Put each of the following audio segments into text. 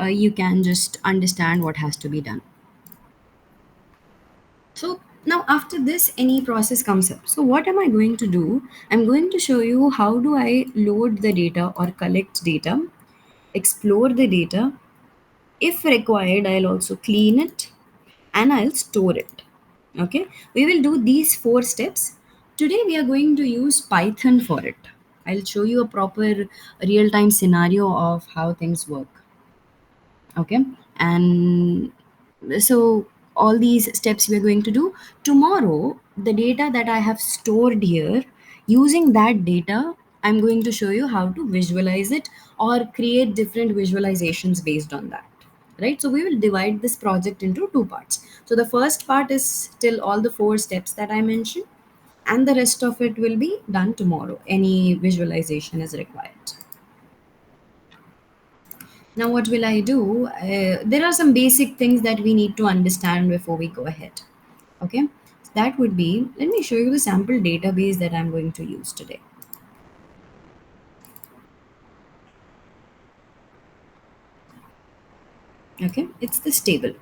you can just understand what has to be done. So now after this, any process comes up. So what am I going to do? I'm going to show you how do I load the data or collect data, explore the data. If required, I'll also clean it and I'll store it. Okay, we will do these four steps. Today we are going to use Python for it. I'll show you a proper real-time scenario of how things work. Okay, and so all these steps we are going to do tomorrow. The data that I have stored here, using that data, I'm going to show you how to visualize it or create different visualizations based on that. Right, so we will divide this project into two parts. So the first part is still all the four steps that I mentioned, and the rest of it will be done tomorrow. Any visualization is required. Now, what will I do? There are some basic things that we need to understand before we go ahead. Okay, so that would be, let me show you the sample database that I'm going to use today. Okay, it's this table.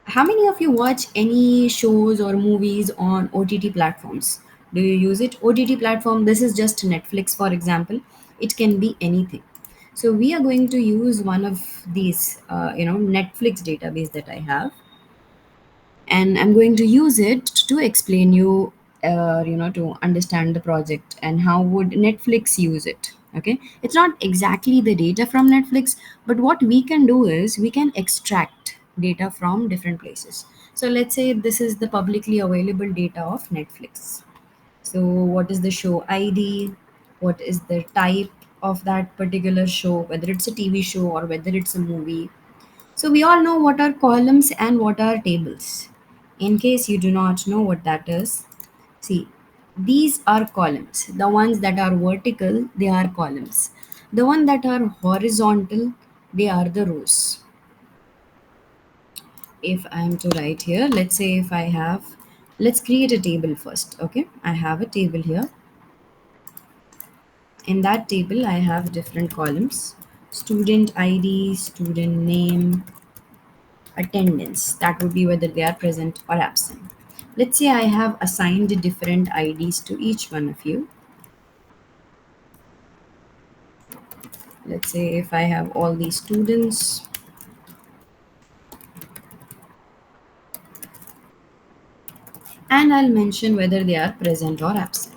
How many of you watch any shows or movies on OTT platforms? Do you use it? OTT platform, this is just Netflix, for example. It can be anything. So we are going to use one of these, Netflix database that I have, and I'm going to use it to explain you, to understand the project and how would Netflix use it. Okay, it's not exactly the data from Netflix, but what we can do is we can extract data from different places. So let's say this is the publicly available data of Netflix. So what is the show ID, what is the type of that particular show, whether it's a TV show or whether it's a movie. So we all know what are columns and what are tables. In case you do not know what that is, see, these are columns. The ones that are vertical, they are columns. The one that are horizontal, they are the rows. If I am to write here, let's say if I have, let's create a table first. Okay, I have a table here. In that table, I have different columns: student ID, student name, attendance. That would be whether they are present or absent. Let's say I have assigned different IDs to each one of you. Let's say if I have all these students, and I'll mention whether they are present or absent.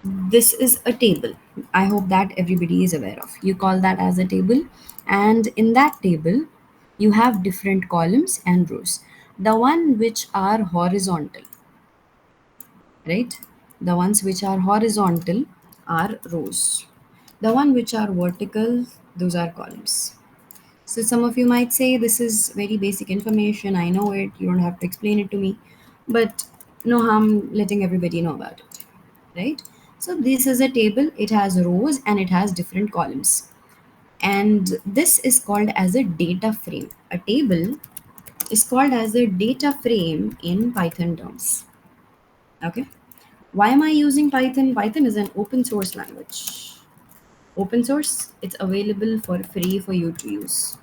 This is a table. I hope that everybody is aware of. You call that as a table, and in that table, you have different columns and rows. The one which are horizontal, right? The ones which are horizontal are rows. The one which are vertical, those are columns. So some of you might say this is very basic information. I know it. You don't have to explain it to me. But no harm letting everybody know about it, right? So this is a table. It has rows and it has different columns. And this is called as a data frame. A table is called as a data frame in Python terms. Okay. Why am I using Python? Python is an open source language. Open source, it's available for free for you to use.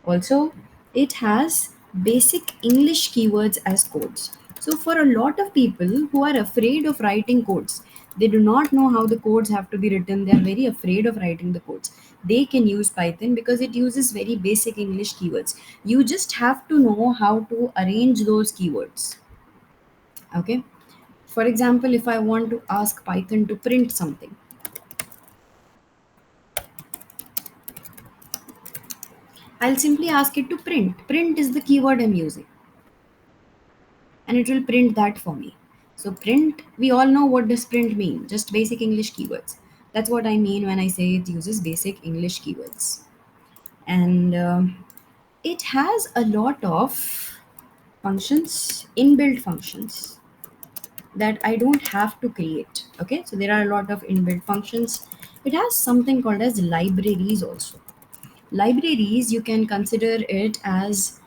Also, it has basic English keywords as codes. So, for a lot of people who are afraid of writing codes, they do not know how the codes have to be written, they are very afraid of writing the codes. They can use Python because it uses very basic English keywords. You just have to know how to arrange those keywords. Okay. For example, if I want to ask Python to print something, I'll simply ask it to print. Print is the keyword I'm using, and it will print that for me. So print, we all know what does print mean, just basic English keywords. That's what I mean when I say it uses basic English keywords. And it has a lot of functions, inbuilt functions that I don't have to create. Okay, so there are a lot of inbuilt functions. It has something called as libraries also. Libraries, you can consider it as,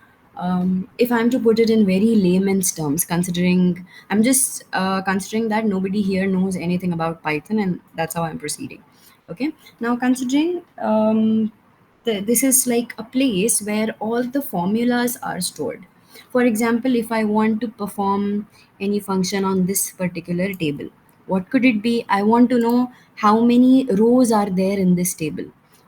if I'm to put it in very layman's terms, considering I'm just considering that nobody here knows anything about Python, and that's how I'm proceeding. Okay, now considering this is like a place where all the formulas are stored. For example, if I want to perform any function on this particular table, what could it be? I want to know how many rows are there in this table,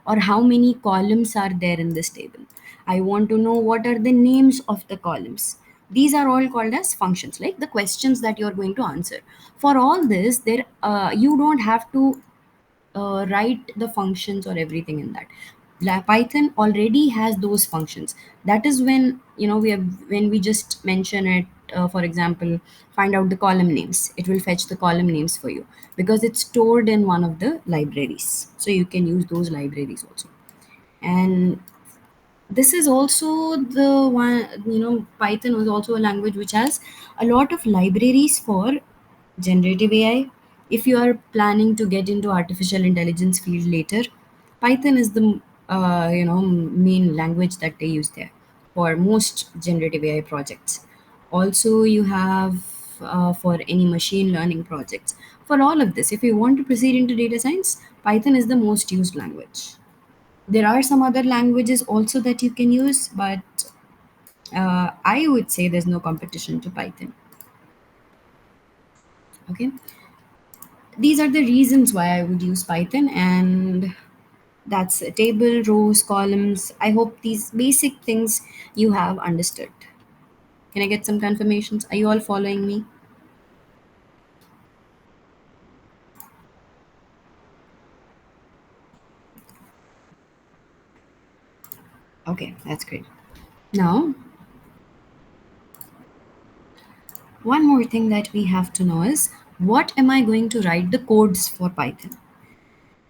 or how many columns are there in this table. I want to know what are the names of the columns. These are all called as functions, like the questions that you're going to answer. For all this, there you don't have to write the functions or everything in that. Python already has those functions. That is when, we have, when we just mention it, for example, find out the column names, it will fetch the column names for you, because it's stored in one of the libraries, so you can use those libraries also. And this is also the one, Python was also a language which has a lot of libraries for generative AI. If you are planning to get into artificial intelligence field later, Python is the main language that they use there for most generative AI projects. Also, you have for any machine learning projects. For all of this, if you want to proceed into data science, Python is the most used language. There are some other languages also that you can use, but I would say there's no competition to Python. Okay, these are the reasons why I would use Python, and that's a table, rows, columns. I hope these basic things you have understood. Can I get some confirmations? Are you all following me? Okay, that's great. Now, one more thing that we have to know is, what am I going to write the codes for Python?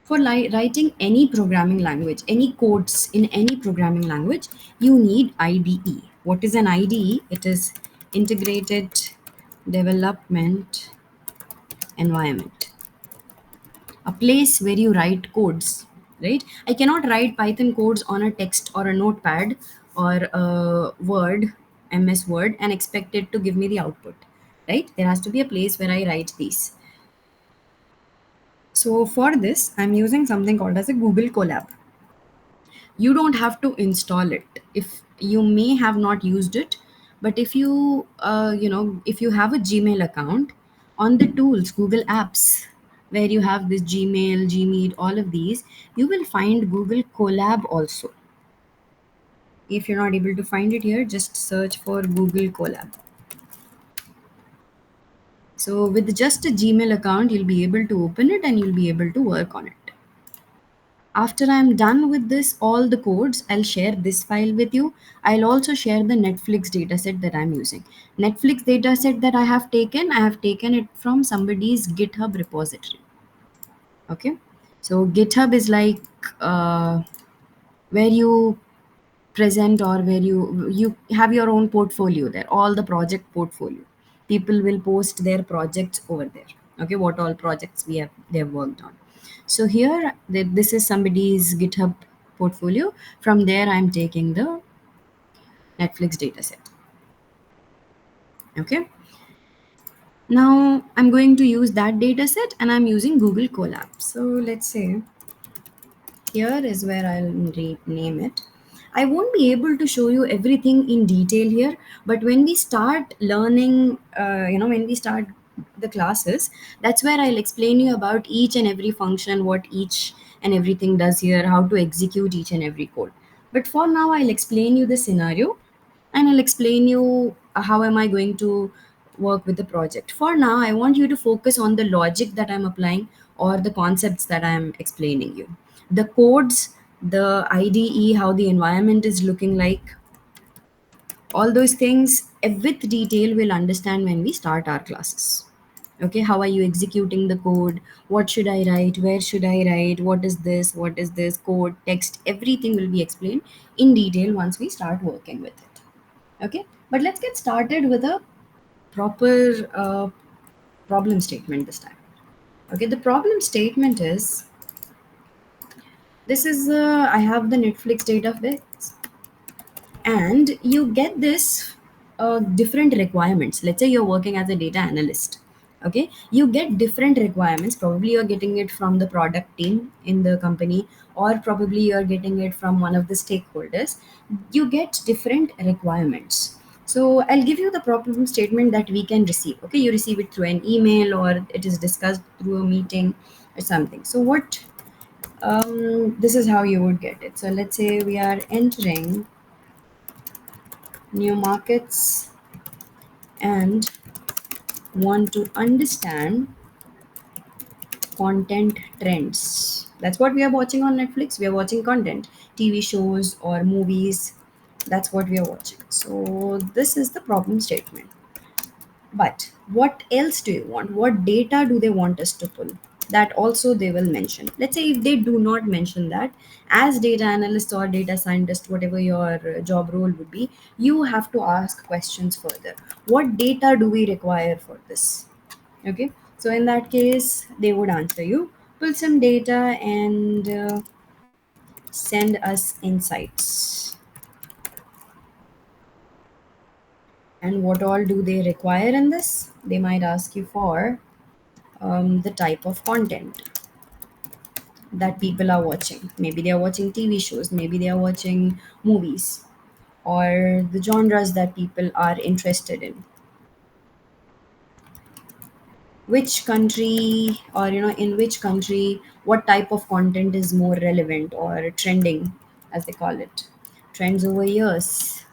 For writing any programming language, any codes in any programming language, you need IDE. What is an IDE? It is Integrated Development Environment, a place where you write codes, right? I cannot write Python codes on a text or a notepad or a Word, MS Word, and expect it to give me the output, right? There has to be a place where I write these. So for this, I'm using something called as a Google Colab. You don't have to install it if you may have not used it, but if you if you have a Gmail account, on the tools, Google Apps, where you have this Gmail, Gmeet, all of these, you will find Google Colab also. If you're not able to find it here, just search for Google Colab. So with just a Gmail account, you'll be able to open it and you'll be able to work on it. After I'm done with this, all the codes, I'll share this file with you. I'll also share the Netflix dataset that I'm using. Netflix dataset that I have taken it from somebody's GitHub repository. Okay. So GitHub is like where you present, or where you have your own portfolio there, all the project portfolio. People will post their projects over there. Okay, what all projects they've worked on. So here, this is somebody's GitHub portfolio. From there, I'm taking the Netflix dataset. Okay, now I'm going to use that dataset, and I'm using Google Colab. So let's say here is where I'll rename it. I won't be able to show you everything in detail here, but when we start learning, when we start the classes, that's where I'll explain you about each and every function, what each and everything does here, how to execute each and every code. But for now, I'll explain you the scenario, and I'll explain you how am I going to work with the project. For now, I want you to focus on the logic that I'm applying, or the concepts that I'm explaining you. The codes, the IDE, how the environment is looking like, all those things with detail we'll understand when we start our classes. Okay, how are you executing the code? What should I write? Where should I write? What is this? What is this? Code, text, everything will be explained in detail once we start working with it. Okay, but let's get started with a proper problem statement this time. Okay, the problem statement is, this is I have the Netflix database, and you get this different requirements. Let's say you're working as a data analyst. Okay, you get different requirements. Probably you're getting it from the product team in the company, or probably you're getting it from one of the stakeholders. You get different requirements. So I'll give you the problem statement that we can receive. Okay, you receive it through an email, or it is discussed through a meeting or something. So what this is how you would get it. So let's say we are entering new markets and want to understand content trends. That's what we are watching on Netflix. We are watching content, TV shows or movies. That's what we are watching. So this is the problem statement. But what else do you want? What data do they want us to pull? That also they will mention. Let's say if they do not mention that, as data analyst or data scientist, whatever your job role would be, you have to ask questions further. What data do we require for this? Okay, so in that case, they would answer you, pull some data and send us insights. And what all do they require in this? They might ask you for the type of content that people are watching. Maybe they are watching TV shows, maybe they are watching movies, or the genres that people are interested in. Which country, or in which country, what type of content is more relevant or trending, as they call it. Trends over years.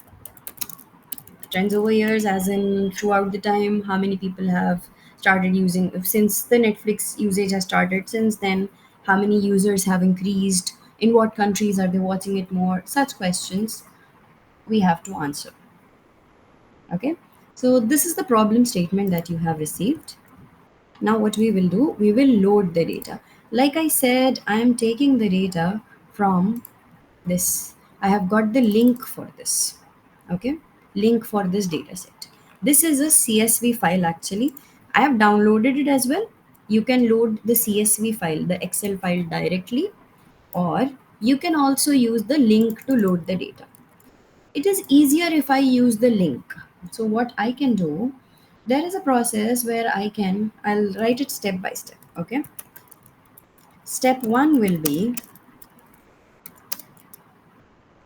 Trends over years, as in throughout the time, how many people have started using, since the Netflix usage has started since then, how many users have increased, in what countries are they watching it more, such questions we have to answer. Okay, so this is the problem statement that you have received. Now what we will do, we will load the data. Like I said, I am taking the data from this. I have got the link for this. Okay, link for this data set. This is a CSV file actually. I have downloaded it as well. You can load the CSV file, the Excel file directly, or you can also use the link to load the data. It is easier if I use the link. So what I can do, there is a process where I'll write it step by step. Okay, step 1 will be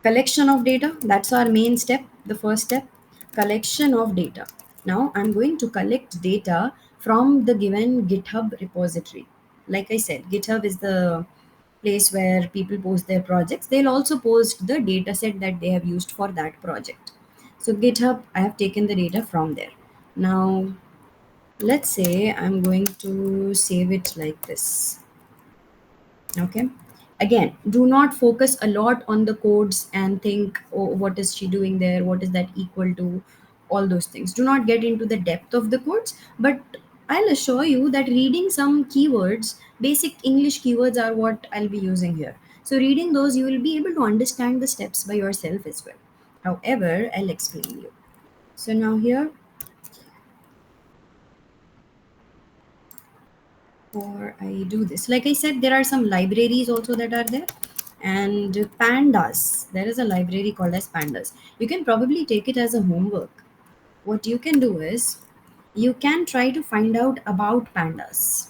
collection of data. That's our main step, the first step, collection of data. Now I'm going to collect data from the given GitHub repository. Like I said, GitHub is the place where people post their projects. They'll also post the data set that they have used for that project. So GitHub, I have taken the data from there. Now let's say I'm going to save it like this. Okay, again, do not focus a lot on the codes and think, oh, what is she doing there, what is that equal to, all those things. Do not get into the depth of the codes, but I'll assure you that reading some keywords, basic English keywords, are what I'll be using here. So reading those, you will be able to understand the steps by yourself as well. However, I'll explain you. So now here, or I do this. Like I said, there are some libraries also that are there. And pandas, there is a library called as pandas. You can probably take it as a homework. What you can do is you can try to find out about pandas.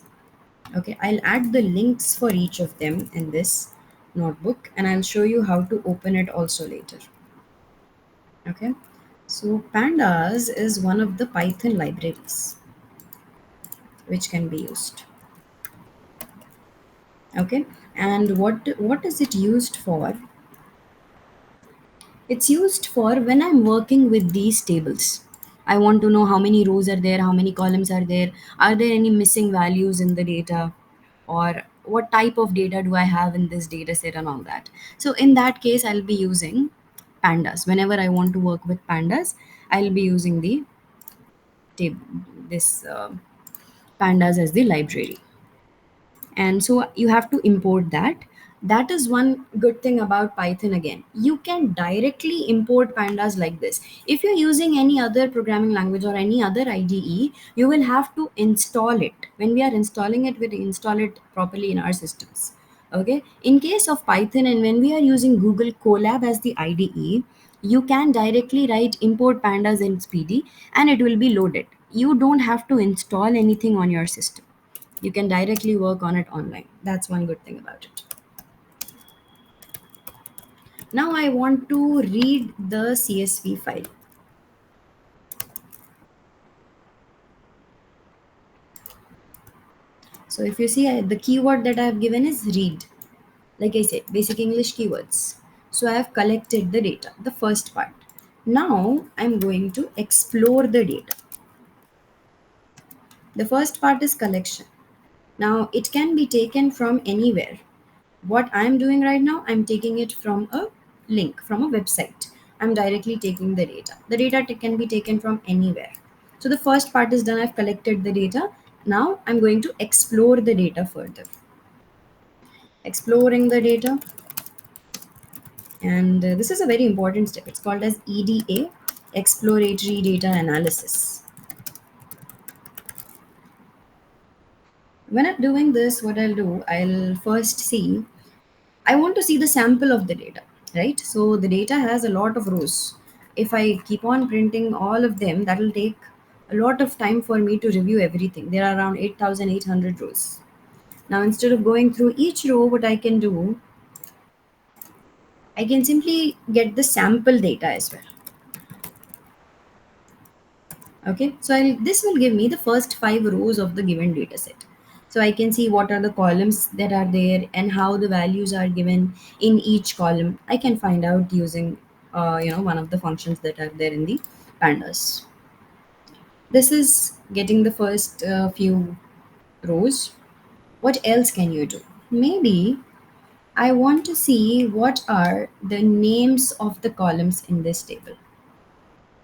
Okay, I'll add the links for each of them in this notebook, and I'll show you how to open it also later. Okay, so pandas is one of the Python libraries which can be used. Okay, and what is it used for? It's used for when I'm working with these tables. I want to know how many rows are there, how many columns are there any missing values in the data, or what type of data do I have in this data set and all that. So in that case, I'll be using pandas. Whenever I want to work with pandas, I'll be using the table, this pandas as the library. And so you have to import that. That is one good thing about Python. Again, you can directly import pandas like this. If you're using any other programming language or any other IDE, you will have to install it. When we are installing it, we install it properly in our systems. Okay, in case of Python, and when we are using Google Colab as the IDE, you can directly write import pandas in SPD and it will be loaded. You don't have to install anything on your system. You can directly work on it online. That's one good thing about it. Now I want to read the CSV file. So if you see, the keyword that I have given is read. Like I said, basic English keywords. So I have collected the data, the first part. Now I'm going to explore the data. The first part is collection. Now it can be taken from anywhere. What I'm doing right now, I'm taking it from a link, from a website. I'm directly taking the data. The data can be taken from anywhere. So the first part is done. I've collected the data. Now I'm going to explore the data further. Exploring the data. And this is a very important step. It's called as EDA, exploratory data analysis. When I'm doing this, what I'll do, I'll first see, I want to see the sample of the data, right? So the data has a lot of rows. If I keep on printing all of them, that will take a lot of time for me to review everything. There are around 8,800 rows. Now, instead of going through each row, what I can do, I can simply get the sample data as well. Okay, so this will give me the first 5 rows of the given data set. So I can see what are the columns that are there and how the values are given in each column. I can find out using one of the functions that are there in the pandas. This is getting the first few rows. What else can you do? Maybe I want to see what are the names of the columns in this table,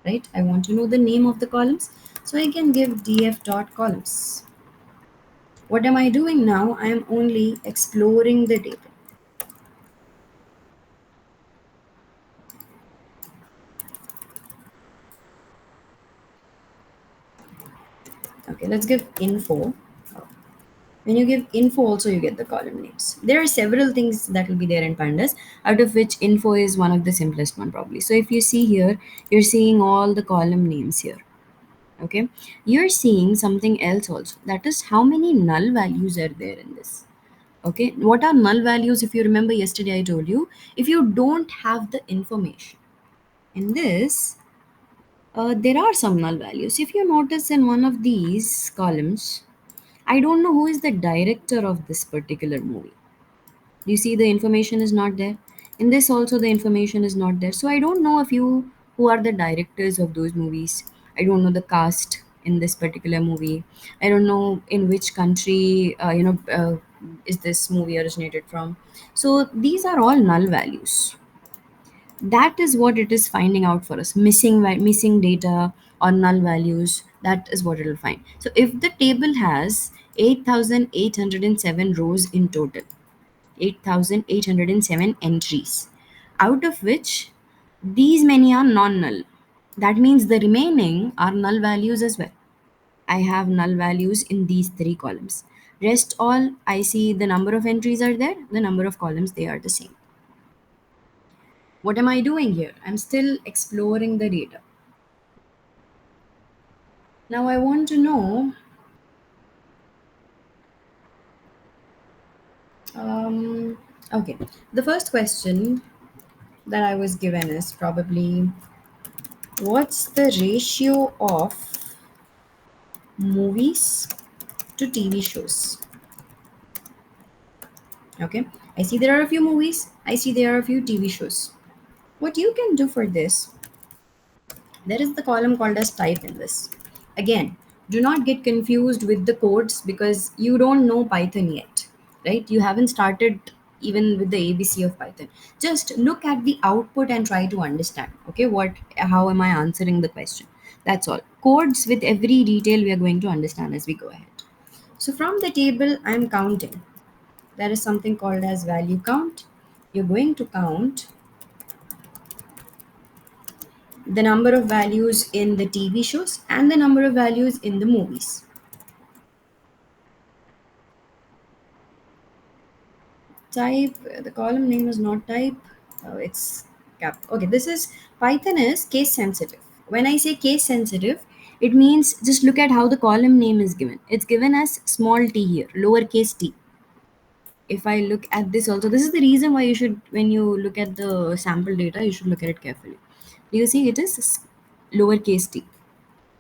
right? I want to know the name of the columns. So I can give df.columns. What am I doing now? I am only exploring the table. Okay, let's give info. When you give info, also you get the column names. There are several things that will be there in pandas, out of which info is one of the simplest one probably. So if you see here, you're seeing all the column names here. Okay, you're seeing something else also. That is how many null values are there in this. Okay, what are null values? If you remember yesterday, I told you if you don't have the information in this, there are some null values. If you notice in one of these columns, I don't know who is the director of this particular movie. You see, the information is not there. In this also, the information is not there. So I don't know if you who are the directors of those movies. I don't know the cast in this particular movie. I don't know in which country is this movie originated from. So these are all null values. That is what it is finding out for us. Missing data or null values. That is what it will find. So if the table has 8,807 rows in total, 8,807 entries, out of which these many are non-null. That means the remaining are null values as well. I have null values in these 3 columns. Rest all, I see the number of entries are there, the number of columns, they are the same. What am I doing here? I'm still exploring the data. Now I want to know, um, okay, the first question that I was given is probably what's the ratio of movies to TV shows? Okay, I see there are a few movies, I see there are a few TV shows. What you can do for this, there is the column called as type in this. Again, do not get confused with the codes because you don't know Python yet, right? You haven't started even with the ABC of Python. Just look at the output and try to understand, okay, how am I answering the question? That's all. Codes with every detail we are going to understand as we go ahead. So from the table, I'm counting. There is something called as value count. You're going to count the number of values in the TV shows and the number of values in the movies. Type, the column name is not type, it's cap. Okay, this is Python is case sensitive. When I say case sensitive, It means just look at how the column name is given. It's given as small t here, lowercase t. If I look at this also, this is the reason why you should, when you look at the sample data, you should look at it carefully. Do you see it is lowercase t?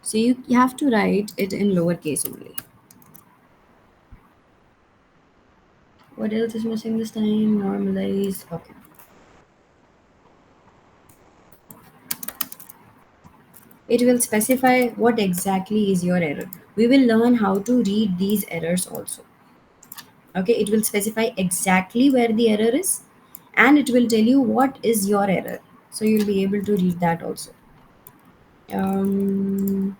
So you have to write it in lowercase only. What else is missing this time? Normalize. Okay. It will specify what exactly is your error. We will learn how to read these errors also. Okay, it will specify exactly where the error is, and it will tell you what is your error. So you'll be able to read that also. Um,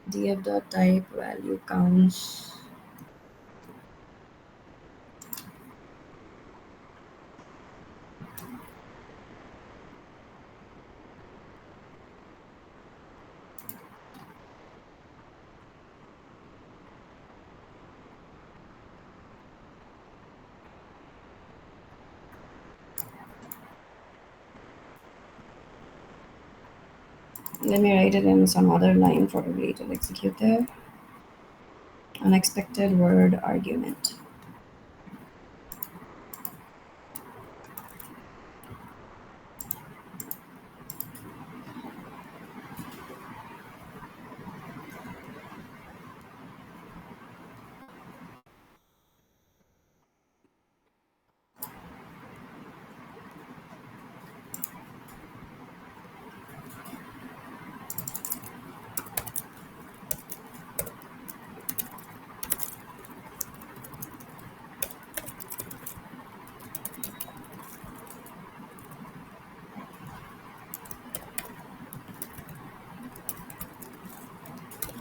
df dot type value counts. Let me write it in some other line probably to execute there. Unexpected word argument.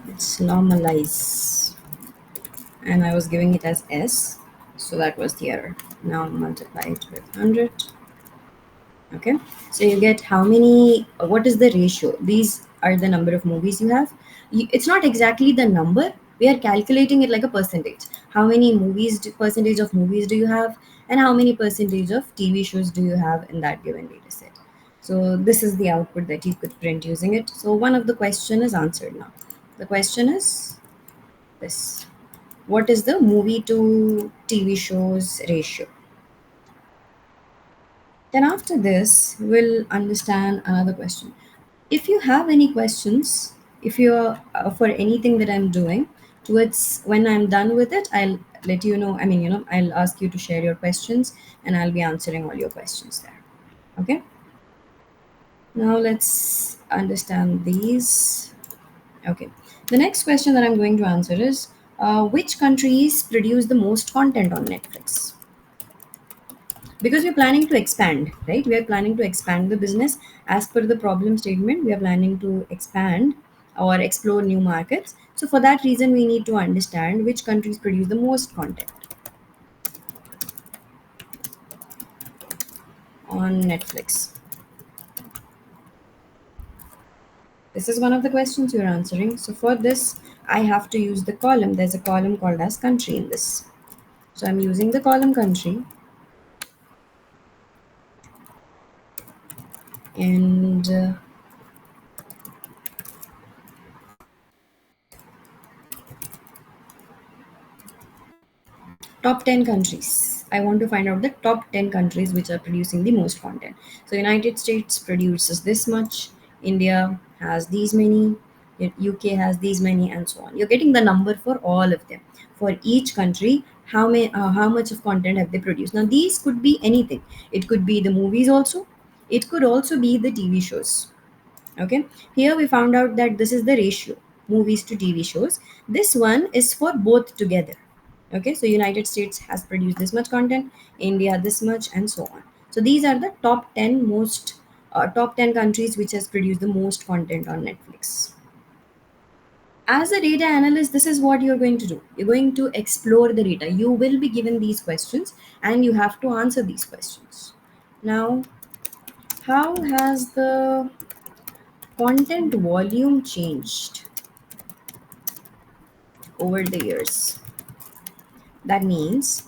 It's normalize. And I was giving it as S, so that was the error. Now multiply it with 100. Okay, so you get how many, what is the ratio? These are the number of movies you have. It's not exactly the number, we are calculating it like a percentage. How many movies, percentage of movies do you have, and how many percentage of TV shows do you have in that given data set. So this is the output that you could print using it. So one of the question is answered now. The question is this: what is the movie to TV shows ratio? Then after this, we'll understand another question. If you have any questions, if you're for anything that I'm doing, towards when I'm done with it, I'll let you know. I mean, I'll ask you to share your questions, and I'll be answering all your questions there. Okay. Now let's understand these. Okay. The next question that I'm going to answer is, which countries produce the most content on Netflix? Because we're planning to expand, right? We are planning to expand the business. As per the problem statement, we are planning to expand or explore new markets. So for that reason, we need to understand which countries produce the most content on Netflix. This is one of the questions you're answering. So for this, I have to use the column. There's a column called as country in this. So I'm using the column country, and top 10 countries. I want to find out the top 10 countries which are producing the most content. So United States produces this much, India has these many, UK has these many, and so on. You're getting the number for all of them. For each country, how much of content have they produced? Now these could be anything. It could be the movies also. It could also be the TV shows. Okay, here we found out that this is the ratio, movies to TV shows. This one is for both together. Okay, so United States has produced this much content, India this much, and so on. So these are the top 10 countries which has produced the most content on Netflix. As a data analyst, this is what you're going to do. You're going to explore the data. You will be given these questions, and you have to answer these questions. Now, how has the content volume changed over the years? That means,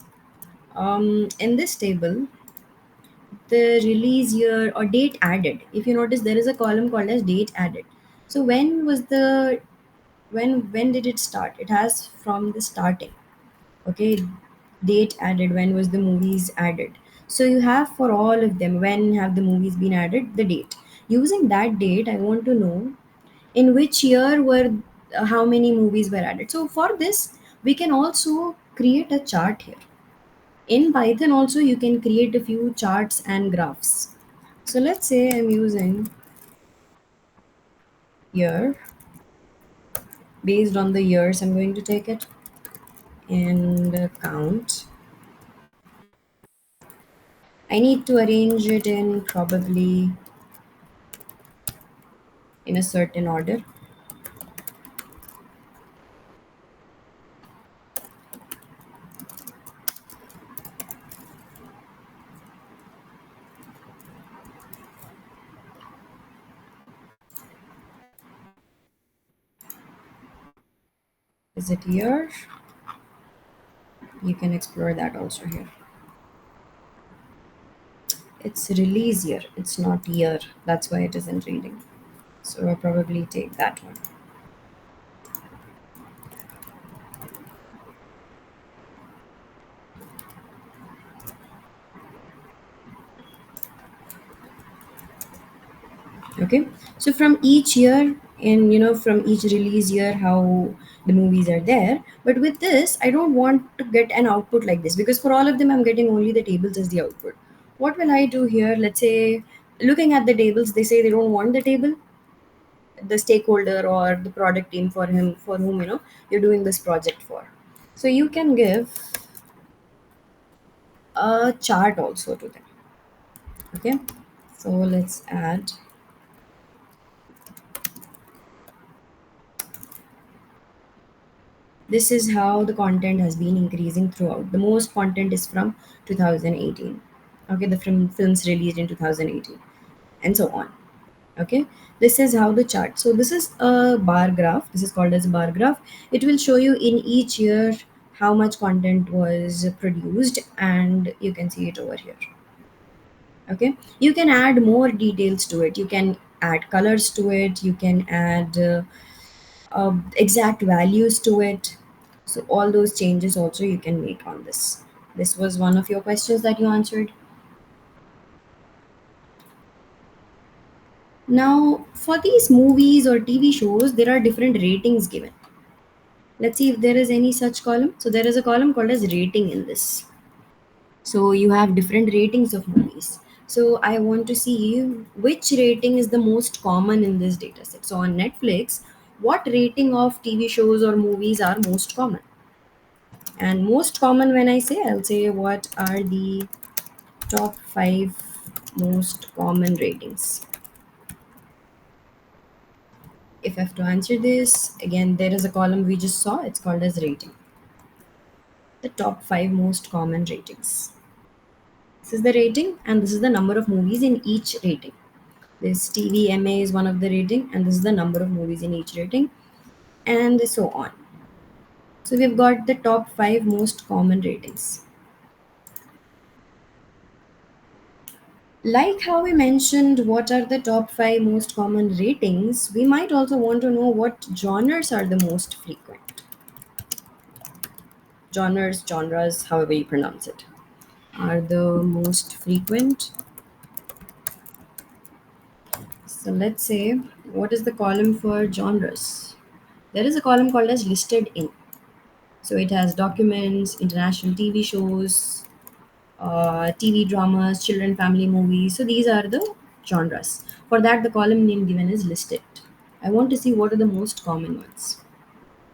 in this table, the release year or date added. If you notice, there is a column called as date added. So when did it start? It has from the starting. Okay, date added, when was the movies added. So you have for all of them, when have the movies been added, the date. Using that date, I want to know in which year were how many movies were added. So for this, we can also create a chart here. In Python also, you can create a few charts and graphs. So let's say I'm using year. Based on the years, I'm going to take it and count. I need to arrange it in probably in a certain order. Is it year? You can explore that also here. It's release year, it's not year. That's why it isn't reading. So I'll probably take that one. Okay, so from each year, and from each release year, how the movies are there. But with this, I don't want to get an output like this, because for all of them I'm getting only the tables as the output. What will I do here? Let's say, looking at the tables, they say they don't want the table, the stakeholder or the product team for whom you're doing this project for. So you can give a chart also to them. Okay, so let's add. This is how the content has been increasing throughout. The most content is from 2018. Okay, the films released in 2018, and so on. Okay, this is how the chart. So this is a bar graph. This is called as a bar graph. It will show you in each year how much content was produced, and you can see it over here. Okay, you can add more details to it. You can add colors to it. You can add exact values to it. So all those changes also you can make on this. This was one of your questions that you answered. Now, for these movies or TV shows, there are different ratings given. Let's see if there is any such column. So there is a column called as rating in this. So you have different ratings of movies. So I want to see which rating is the most common in this data set. So on Netflix, what rating of TV shows or movies are most common? And most common, when I say, I'll say what are the top 5 most common ratings. If I have to answer this, again, there is a column we just saw, it's called as rating. The top 5 most common ratings. This is the rating, and this is the number of movies in each rating. This TVMA is one of the rating, and this is the number of movies in each rating, and so on. So we've got the top 5 most common ratings. Like how we mentioned what are the top 5 most common ratings, we might also want to know what genres are the most frequent. Genres, however you pronounce it, are the most frequent. So let's say, what is the column for genres? There is a column called as listed in. So it has documents, international TV shows, TV dramas, children family movies. So these are the genres. For that, the column name given is listed. I want to see what are the most common ones.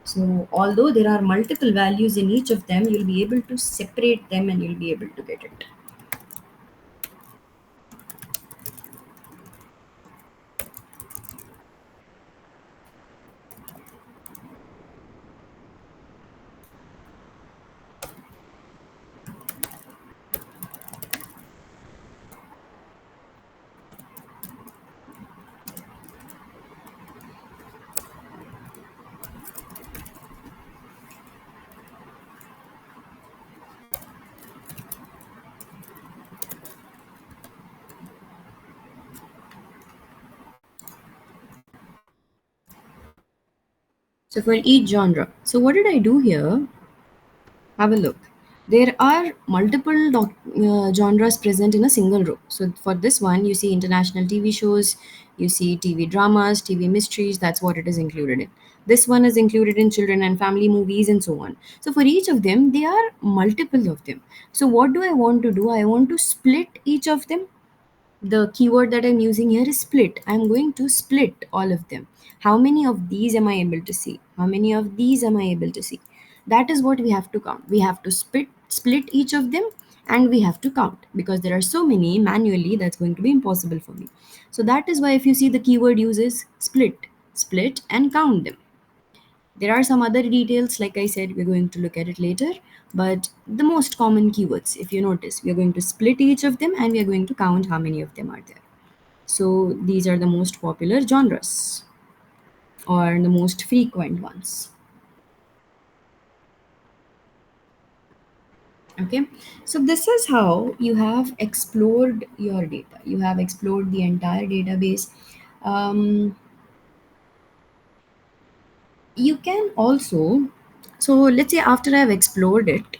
So although there are multiple values in each of them, you'll be able to separate them and you'll be able to get it. So for each genre. So what did I do here? Have a look. There are multiple genres present in a single row. So for this one, you see international TV shows, you see TV dramas, TV mysteries. That's what it is included in. This one is included in children and family movies and so on. So for each of them, there are multiple of them. So what do I want to do? I want to split each of them. The keyword that I'm using here is split. I'm going to split all of them. How many of these am I able to see? How many of these am I able to see? That is what we have to count. We have to split each of them, and we have to count, because there are so many manually that's going to be impossible for me. So that is why if you see, the keyword uses split and count them. There are some other details, like I said, we're going to look at it later, but the most common keywords, if you notice, we're going to split each of them and we're going to count how many of them are there. So these are the most popular genres, or the most frequent ones. Okay, so this is how you have explored your data. You have explored the entire database. Um, you can also, so let's say after I've explored it,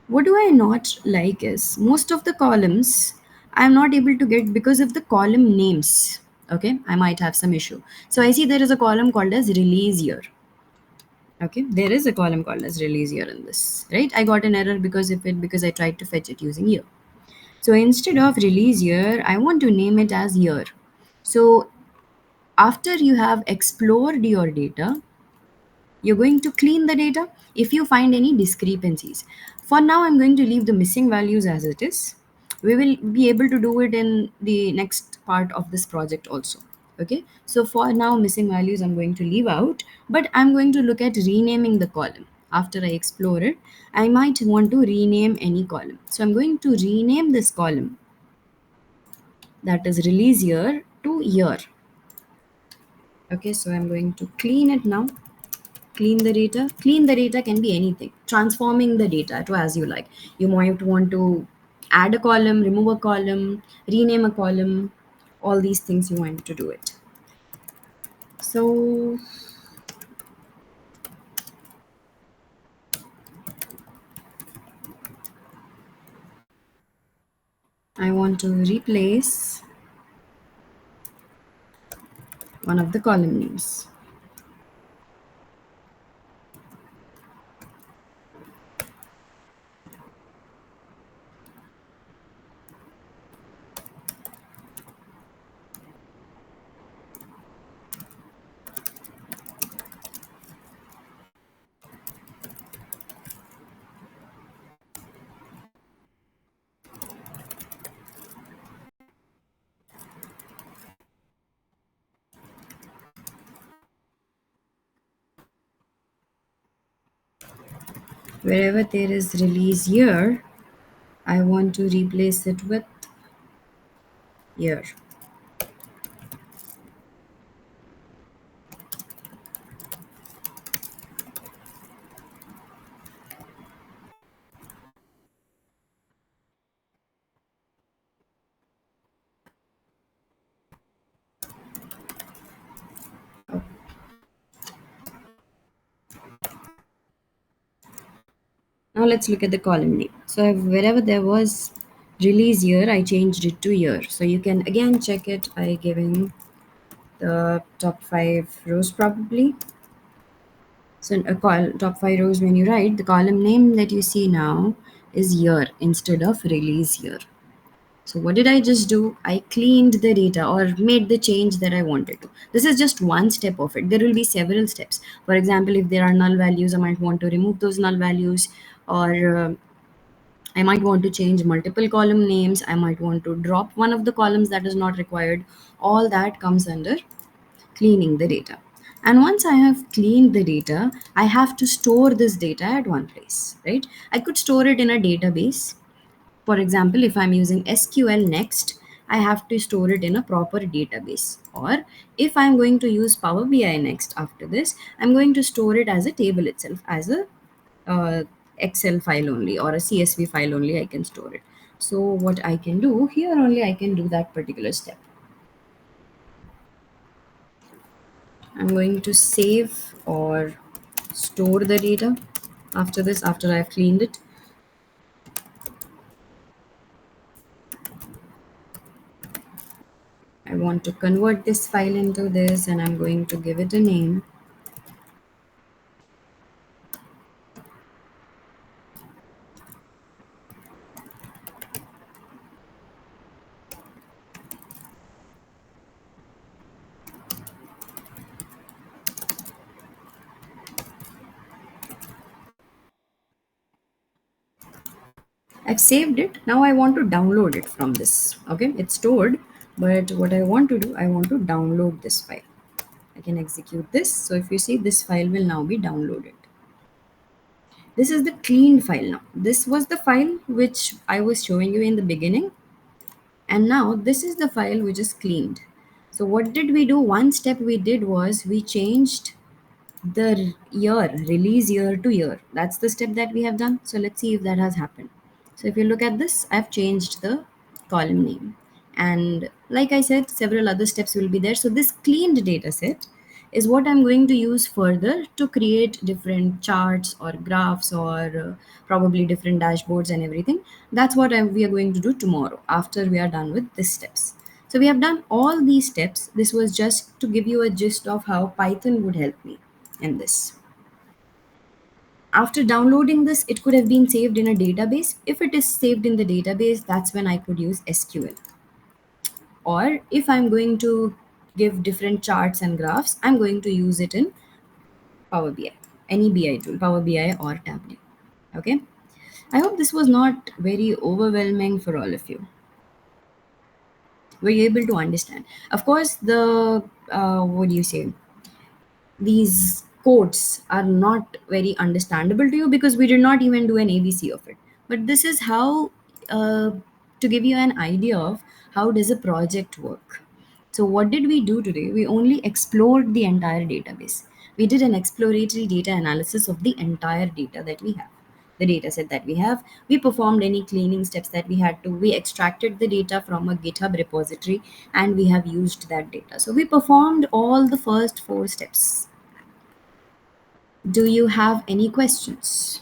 what do I not like is most of the columns I'm not able to get because of the column names. Okay, I might have some issue. So I see there is a column called as release year. Okay, there is a column called as release year in this, right? I got an error because I tried to fetch it using year. So instead of release year, I want to name it as year. So after you have explored your data, you're going to clean the data if you find any discrepancies. For now, I'm going to leave the missing values as it is. We will be able to do it in the next part of this project also. Okay, so for now, missing values I'm going to leave out, but I'm going to look at renaming the column. After I explore it, I might want to rename any column. So I'm going to rename this column, that is release year, to year. Okay, so I'm going to clean it now. Clean the data can be anything, transforming the data to as you like. You might want to add a column, remove a column, rename a column, all these things you want to do it. So I want to replace one of the column names. Wherever there is release year, I want to replace it with year. Now let's look at the column name. So wherever there was release year, I changed it to year. So you can again check it by giving the top 5 rows probably. So top 5 rows, when you write, the column name that you see now is year instead of release year. So what did I just do? I cleaned the data or made the change that I wanted to. This is just one step of it. There will be several steps. For example, if there are null values, I might want to remove those null values, or I might want to change multiple column names. I might want to drop one of the columns that is not required. All that comes under cleaning the data. And once I have cleaned the data, I have to store this data at one place, right? I could store it in a database. For example, if I'm using SQL Next, I have to store it in a proper database. Or if I'm going to use Power BI Next after this, I'm going to store it as a table itself, as a Excel file only, or a CSV file only, I can store it. So what I can do here, only I can do that particular step. I'm going to save or store the data after this, after I've cleaned it. I want to convert this file into this, and I'm going to give it a name. I've saved it. Now I want to download it from this. Okay, it's stored, but what I want to do, I want to download this file. I can execute this. So if you see, this file will now be downloaded. This is the cleaned file now. This was the file which I was showing you in the beginning. And now this is the file which is cleaned. So what did we do? One step we did was we changed the year, release year to year. That's the step that we have done. So let's see if that has happened. So if you look at this, I've changed the column name. And like I said, several other steps will be there. So this cleaned data set is what I'm going to use further to create different charts or graphs or probably different dashboards and everything. That's what we are going to do tomorrow after we are done with these steps. So we have done all these steps. This was just to give you a gist of how Python would help me in this. After downloading this, it could have been saved in a database. If it is saved in the database, that's when I could use SQL. Or if I'm going to give different charts and graphs, I'm going to use it in Power BI, any BI tool, Power BI or Tableau. Okay. I hope this was not very overwhelming for all of you. Were you able to understand? Of course, the what do you say? These codes are not very understandable to you because we did not even do an ABC of it. But this is how, to give you an idea of how does a project work. So what did we do today? We only explored the entire database. We did an exploratory data analysis of the entire data that we have, the data set that we have. We performed any cleaning steps that we had to. We extracted the data from a GitHub repository and we have used that data. So we performed all the first four steps. Do you have any questions?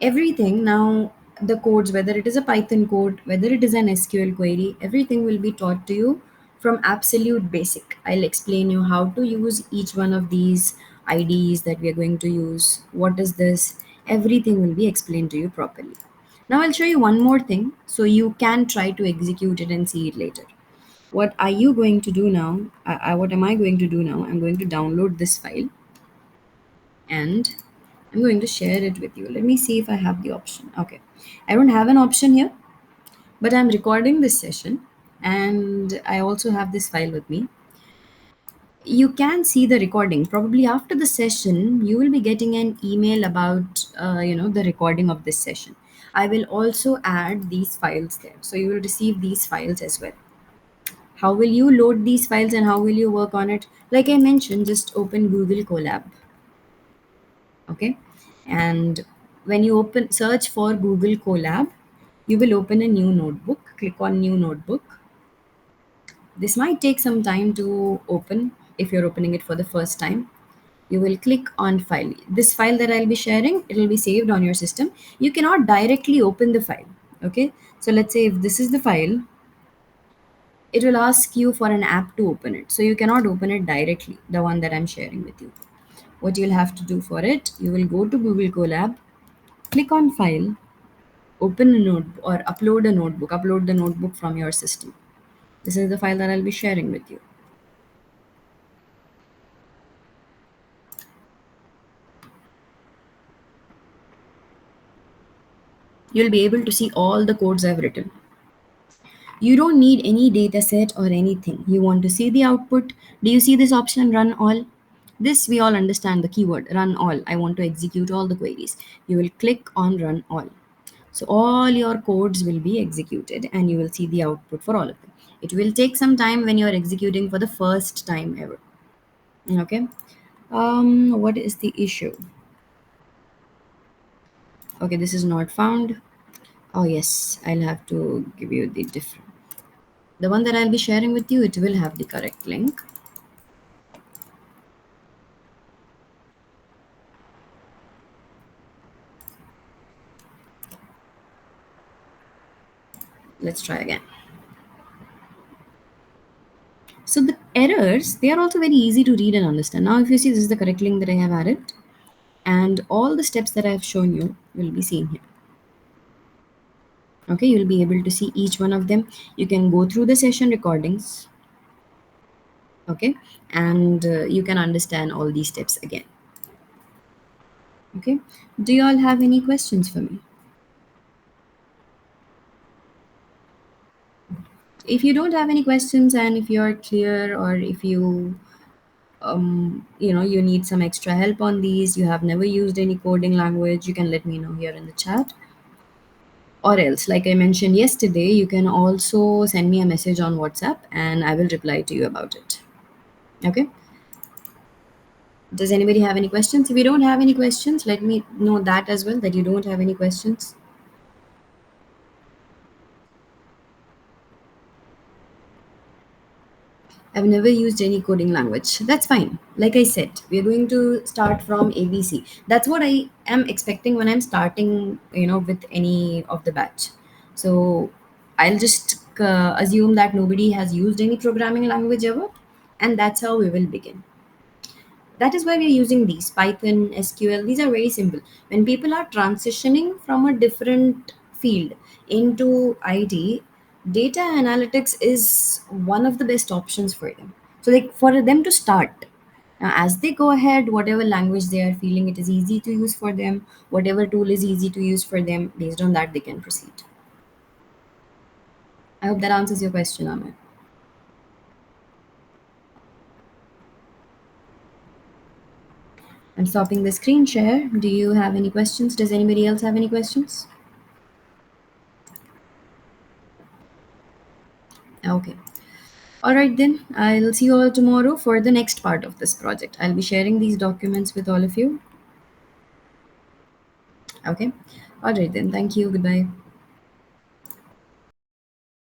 Everything now, the codes, whether it is a Python code, whether it is an SQL query, everything will be taught to you from absolute basic. I'll explain you how to use each one of these IDs that we are going to use. What is this? Everything will be explained to you properly. Now I'll show you one more thing so you can try to execute it and see it later. What are you going to do now? What am I going to do now? I'm going to download this file and I'm going to share it with you. Let me see if I have the option. Okay. I don't have an option here, but I'm recording this session and I also have this file with me. You can see the recording. Probably after the session, you will be getting an email about, the recording of this session. I will also add these files there. So you will receive these files as well. How will you load these files and how will you work on it? Like I mentioned, just open Google Colab. Okay, and when you open search for Google Colab, you will open a new notebook. Click on new notebook. This might take some time to open if you're opening it for the first time. You will click on file. This file that I'll be sharing, it will be saved on your system. You cannot directly open the file. Okay, so let's say if this is the file, it will ask you for an app to open it, so you cannot open it directly, the one that I'm sharing with you. What you'll have to do for it, you will go to Google Colab, click on file, open a notebook or upload the notebook from your system. This is the file that I'll be sharing with you. You'll be able to see all the codes I've written. You don't need any data set or anything. You want to see the output. Do you see this option, run all? This we all understand the keyword, run all. I want to execute all the queries. You will click on run all. So all your codes will be executed and you will see the output for all of them. It will take some time when you're executing for the first time ever. Okay. What is the issue? Okay, this is not found. Oh yes, I'll have to give you the different. The one that I'll be sharing with you, it will have the correct link. Let's try again. So the errors, they are also very easy to read and understand. Now, if you see, this is the correct link that I have added, and all the steps that I have shown you will be seen here. Okay, you'll be able to see each one of them. You can go through the session recordings, okay, and you can understand all these steps again. Okay, do you all have any questions for me? If you don't have any questions, and if you're clear, or if you you need some extra help on these, you have never used any coding language, you can let me know here in the chat. Or else, like I mentioned yesterday, you can also send me a message on WhatsApp and I will reply to you about it. Okay, does anybody have any questions? If you don't have any questions, let me know that as well, that you don't have any questions. I've never used any coding language. That's fine. Like I said, we're going to start from ABC. That's what I am expecting when I'm starting, with any of the batch. So I'll just assume that nobody has used any programming language ever, and that's how we will begin. That is why we're using these Python, SQL. These are very simple. When people are transitioning from a different field into IT, data analytics is one of the best options for them. So, like, for them to start, as they go ahead, whatever language they are feeling it is easy to use for them, whatever tool is easy to use for them, based on that they can proceed. I hope that answers your question, Amit. I'm stopping the screen share. Do you have any questions? Does anybody else have any questions? Okay. All right, then. I'll see you all tomorrow for the next part of this project. I'll be sharing these documents with all of you. Okay. All right, then. Thank you. Goodbye.